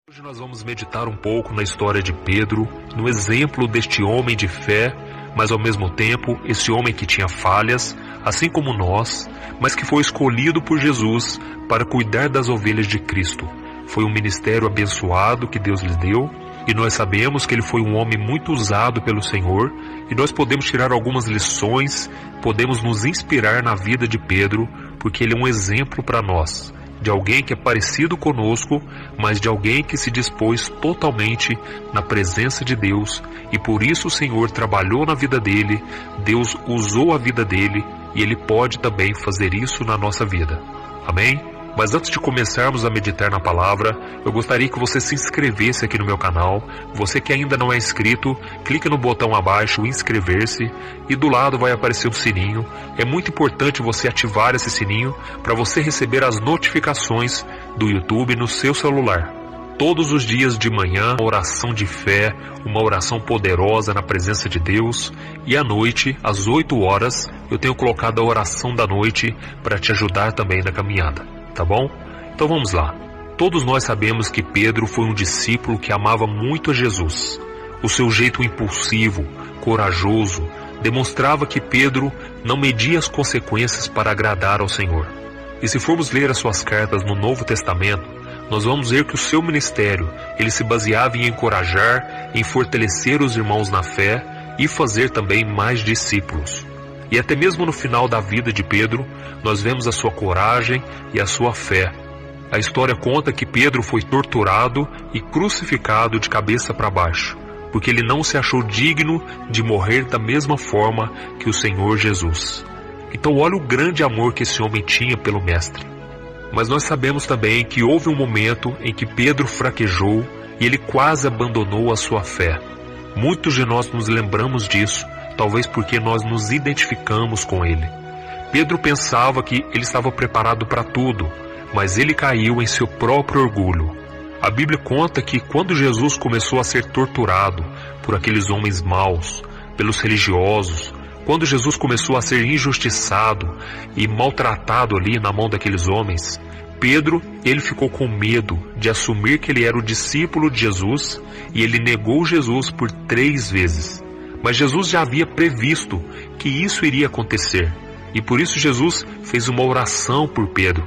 Hoje nós vamos meditar um pouco na história de Pedro, no exemplo deste homem de fé, mas ao mesmo tempo esse homem que tinha falhas, assim como nós, mas que foi escolhido por Jesus para cuidar das ovelhas de Cristo. Foi um ministério abençoado que Deus lhe deu, e nós sabemos que ele foi um homem muito usado pelo Senhor, e nós podemos tirar algumas lições, podemos nos inspirar na vida de Pedro, porque ele é um exemplo para nós, de alguém que é parecido conosco, mas de alguém que se dispôs totalmente na presença de Deus, e por isso o Senhor trabalhou na vida dele, Deus usou a vida dele, e ele pode também fazer isso na nossa vida. Amém? Mas antes de começarmos a meditar na palavra, eu gostaria que você se inscrevesse aqui no meu canal. Você que ainda não é inscrito, clique no botão abaixo, inscrever-se, e do lado vai aparecer um sininho. É muito importante você ativar esse sininho para você receber as notificações do YouTube no seu celular. Todos os dias de manhã, uma oração de fé, uma oração poderosa na presença de Deus. E à noite, às 8 horas, eu tenho colocado a oração da noite para te ajudar também na caminhada. Tá bom? Então vamos lá. Todos nós sabemos que Pedro foi um discípulo que amava muito a Jesus. O seu jeito impulsivo, corajoso, demonstrava que Pedro não media as consequências para agradar ao Senhor. E se formos ler as suas cartas no Novo Testamento, nós vamos ver que o seu ministério, ele se baseava em encorajar, em fortalecer os irmãos na fé e fazer também mais discípulos. E até mesmo no final da vida de Pedro, nós vemos a sua coragem e a sua fé. A história conta que Pedro foi torturado e crucificado de cabeça para baixo, porque ele não se achou digno de morrer da mesma forma que o Senhor Jesus. Então olha o grande amor que esse homem tinha pelo Mestre. Mas nós sabemos também que houve um momento em que Pedro fraquejou e ele quase abandonou a sua fé. Muitos de nós nos lembramos disso, talvez porque nós nos identificamos com ele. Pedro pensava que ele estava preparado para tudo, mas ele caiu em seu próprio orgulho. A Bíblia conta que quando Jesus começou a ser torturado por aqueles homens maus, pelos religiosos, quando Jesus começou a ser injustiçado e maltratado ali na mão daqueles homens, Pedro, ele ficou com medo de assumir que ele era o discípulo de Jesus, e ele negou Jesus por 3 vezes. Mas Jesus já havia previsto que isso iria acontecer, e por isso Jesus fez uma oração por Pedro.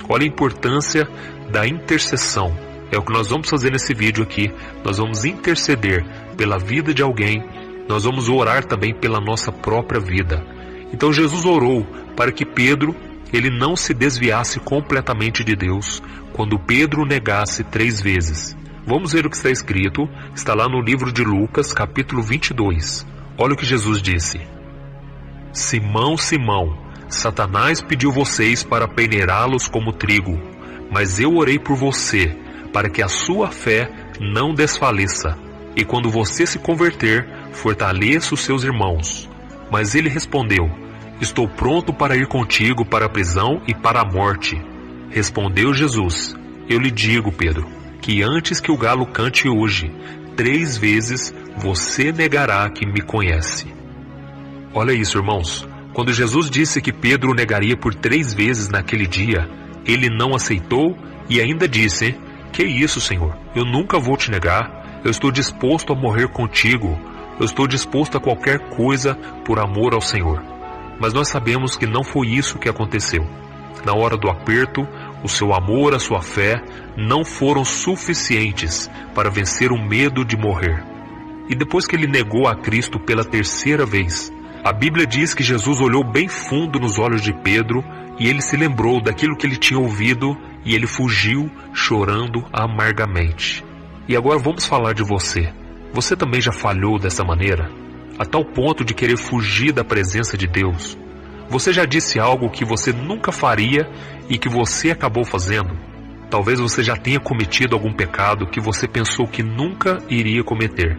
Olha a importância da intercessão. É o que nós vamos fazer nesse vídeo aqui. Nós vamos interceder pela vida de alguém, nós vamos orar também pela nossa própria vida. Então Jesus orou para que Pedro, ele não se desviasse completamente de Deus, quando Pedro o negasse 3 vezes. Vamos ver o que está escrito, está lá no livro de Lucas, capítulo 22. Olha o que Jesus disse. Simão, Simão, Satanás pediu vocês para peneirá-los como trigo, mas eu orei por você, para que a sua fé não desfaleça. E quando você se converter, fortaleça os seus irmãos. Mas ele respondeu, estou pronto para ir contigo para a prisão e para a morte. Respondeu Jesus, eu lhe digo, Pedro, que antes que o galo cante hoje, 3 vezes você negará que me conhece. Olha isso, irmãos. Quando Jesus disse que Pedro o negaria por 3 vezes naquele dia, ele não aceitou e ainda disse, que isso, Senhor? Eu nunca vou te negar. Eu estou disposto a morrer contigo. Eu estou disposto a qualquer coisa por amor ao Senhor. Mas nós sabemos que não foi isso que aconteceu. Na hora do aperto, o seu amor, a sua fé, não foram suficientes para vencer o medo de morrer. E depois que ele negou a Cristo pela 3ª vez, a Bíblia diz que Jesus olhou bem fundo nos olhos de Pedro e ele se lembrou daquilo que ele tinha ouvido e ele fugiu chorando amargamente. E agora vamos falar de você. Você também já falhou dessa maneira? A tal ponto de querer fugir da presença de Deus? Você já disse algo que você nunca faria e que você acabou fazendo? Talvez você já tenha cometido algum pecado que você pensou que nunca iria cometer.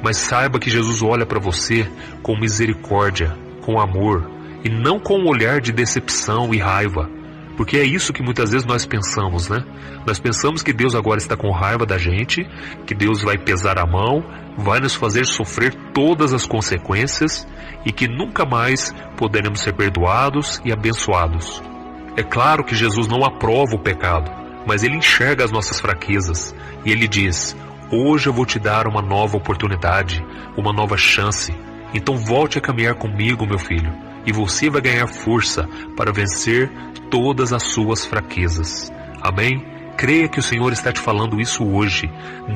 Mas saiba que Jesus olha para você com misericórdia, com amor, e não com um olhar de decepção e raiva. Porque é isso que muitas vezes nós pensamos, né? Nós pensamos que Deus agora está com raiva da gente, que Deus vai pesar a mão, vai nos fazer sofrer todas as consequências e que nunca mais poderemos ser perdoados e abençoados. É claro que Jesus não aprova o pecado, mas Ele enxerga as nossas fraquezas e Ele diz: hoje eu vou te dar uma nova oportunidade, uma nova chance. Então volte a caminhar comigo, meu filho, e você vai ganhar força para vencer todas as suas fraquezas. Amém? Creia que o Senhor está te falando isso hoje,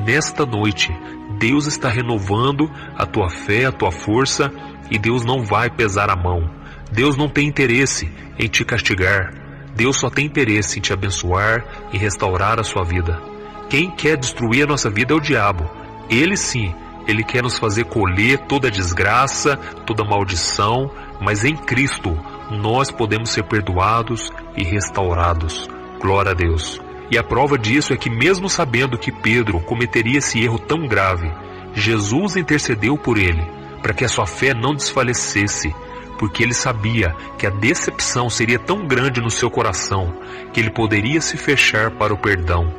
nesta noite. Deus está renovando a tua fé, a tua força, e Deus não vai pesar a mão. Deus não tem interesse em te castigar. Deus só tem interesse em te abençoar e restaurar a sua vida. Quem quer destruir a nossa vida é o diabo. Ele sim, ele quer nos fazer colher toda desgraça, toda maldição, mas em Cristo nós podemos ser perdoados e restaurados. Glória a Deus. E a prova disso é que mesmo sabendo que Pedro cometeria esse erro tão grave, Jesus intercedeu por ele, para que a sua fé não desfalecesse, porque ele sabia que a decepção seria tão grande no seu coração, que ele poderia se fechar para o perdão.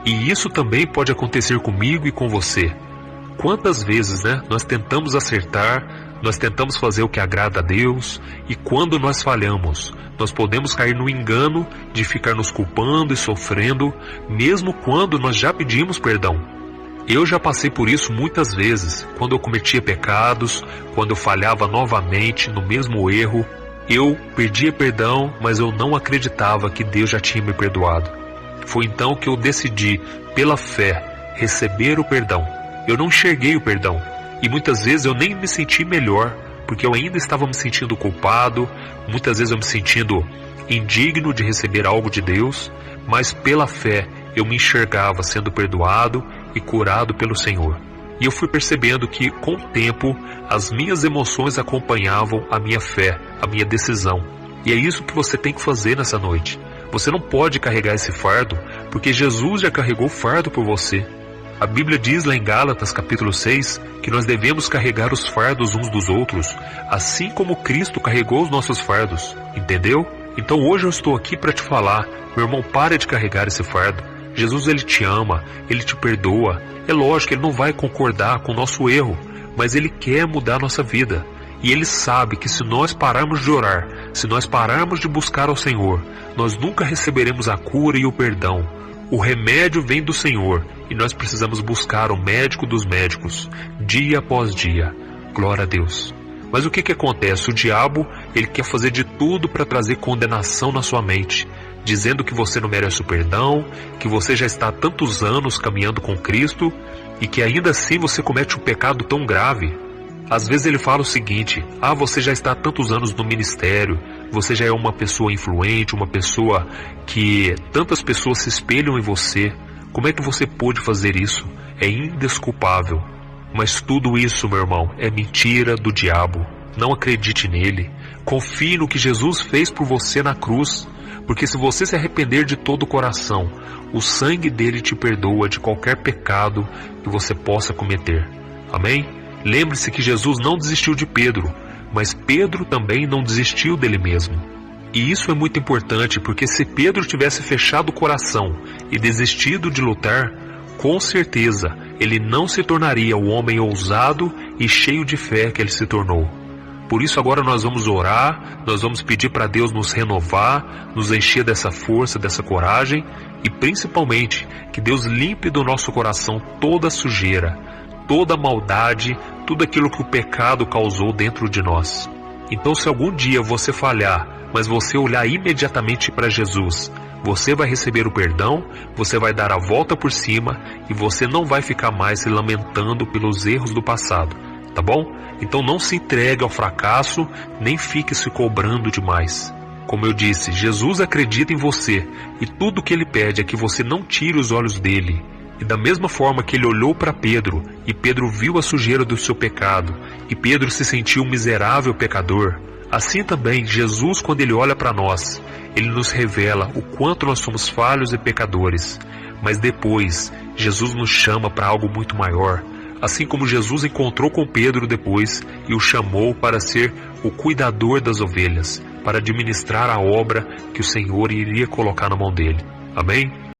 E isso também pode acontecer comigo e com você. Quantas vezes, nós tentamos acertar, nós tentamos fazer o que agrada a Deus, e quando nós falhamos, nós podemos cair no engano de ficar nos culpando e sofrendo, mesmo quando nós já pedimos perdão. Eu já passei por isso muitas vezes, quando eu cometia pecados, quando eu falhava novamente no mesmo erro. Eu pedia perdão, mas eu não acreditava que Deus já tinha me perdoado. Foi então que eu decidi, pela fé, receber o perdão. Eu não enxerguei o perdão, e muitas vezes eu nem me senti melhor, porque eu ainda estava me sentindo culpado, muitas vezes eu me sentindo indigno de receber algo de Deus, mas pela fé eu me enxergava sendo perdoado e curado pelo Senhor. E eu fui percebendo que, com o tempo, as minhas emoções acompanhavam a minha fé, a minha decisão. E é isso que você tem que fazer nessa noite. Você não pode carregar esse fardo, porque Jesus já carregou o fardo por você. A Bíblia diz lá em Gálatas capítulo 6, que nós devemos carregar os fardos uns dos outros, assim como Cristo carregou os nossos fardos. Entendeu? Então hoje eu estou aqui para te falar: meu irmão, pare de carregar esse fardo. Jesus, Ele te ama, Ele te perdoa. É lógico, Ele não vai concordar com o nosso erro, mas Ele quer mudar a nossa vida. E Ele sabe que se nós pararmos de orar, se nós pararmos de buscar ao Senhor, nós nunca receberemos a cura e o perdão. O remédio vem do Senhor, e nós precisamos buscar o médico dos médicos, dia após dia. Glória a Deus. Mas o que acontece? O diabo, ele quer fazer de tudo para trazer condenação na sua mente, dizendo que você não merece o perdão, que você já está há tantos anos caminhando com Cristo, e que ainda assim você comete um pecado tão grave. Às vezes ele fala o seguinte: você já está há tantos anos no ministério, você já é uma pessoa influente, uma pessoa que tantas pessoas se espelham em você. Como é que você pôde fazer isso? É indesculpável. Mas tudo isso, meu irmão, é mentira do diabo. Não acredite nele. Confie no que Jesus fez por você na cruz. Porque se você se arrepender de todo o coração, o sangue dele te perdoa de qualquer pecado que você possa cometer. Amém? Lembre-se que Jesus não desistiu de Pedro, mas Pedro também não desistiu dele mesmo. E isso é muito importante, porque se Pedro tivesse fechado o coração e desistido de lutar, com certeza ele não se tornaria o homem ousado e cheio de fé que ele se tornou. Por isso agora nós vamos orar, nós vamos pedir para Deus nos renovar, nos encher dessa força, dessa coragem, e principalmente que Deus limpe do nosso coração toda a sujeira, toda a maldade, tudo aquilo que o pecado causou dentro de nós. Então, se algum dia você falhar, mas você olhar imediatamente para Jesus, você vai receber o perdão, você vai dar a volta por cima e você não vai ficar mais se lamentando pelos erros do passado, tá bom? Então não se entregue ao fracasso, nem fique se cobrando demais. Como eu disse, Jesus acredita em você e tudo que Ele pede é que você não tire os olhos dele. E da mesma forma que Ele olhou para Pedro, e Pedro viu a sujeira do seu pecado, e Pedro se sentiu um miserável pecador, assim também Jesus, quando Ele olha para nós, Ele nos revela o quanto nós somos falhos e pecadores. Mas depois, Jesus nos chama para algo muito maior, assim como Jesus encontrou com Pedro depois e o chamou para ser o cuidador das ovelhas, para administrar a obra que o Senhor iria colocar na mão dele. Amém?